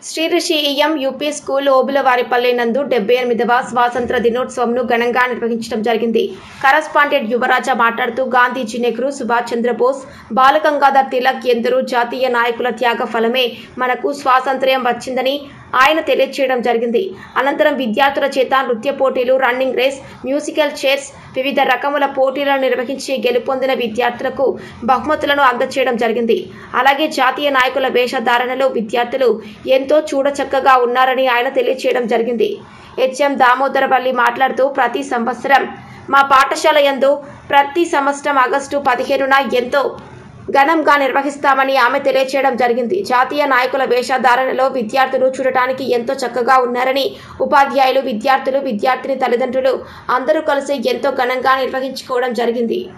Shri Rishi UP school Obulavaripalli నందు 78వ స్వాతంత్ర దినోత్సవంను ఘనంగా నిర్వహించడం జరిగింది. కరస్పాండెంట్ యువరాజ మాట్లాడుతూ గాంధీజీ, నెహ్రూ, సుభాష్ చంద్రబోస్, బాలగంగాధర్ తిలక్ ఎందరో జాతీయ నాయకుల త్యాగ ఫలమే మనకు స్వాతంత్ర్యం వచ్చిందని ఆయన తెలియజేయడం జరిగింది. అనంతరం విద్యార్థుల చేత నృత్య పోటీలు, రన్నింగ్ రేస్, మ్యూజికల్ చైర్స్, వివిధ రకముల పోటీలను నిర్వహించి గెలుపొందిన విద్యార్థులకు బహుమతులను అందజేయడం జరిగింది. అలాగే జాతీయ నాయకుల వేషధారణలో విద్యార్థులు ఎంతో చూడచక్కగా ఉన్నారని ఆయన తెలియజేయడం జరిగింది. హెచ్ఎం దామోదరవల్లి మాట్లాడుతూ ప్రతి సంవత్సరం మా పాఠశాల యందు ప్రతి సంవత్సరం ఆగస్టు 15న ఎంతో ఘనంగా నిర్వహిస్తామని ఆమె తెలియజేయడం జరిగింది. జాతీయ నాయకుల వేషధారణలో విద్యార్థులు చూడటానికి ఎంతో చక్కగా ఉన్నారని, ఉపాధ్యాయులు, విద్యార్థులు, విద్యార్థిని తల్లిదండ్రులు అందరూ కలిసి ఎంతో ఘనంగా నిర్వహించుకోవడం జరిగింది.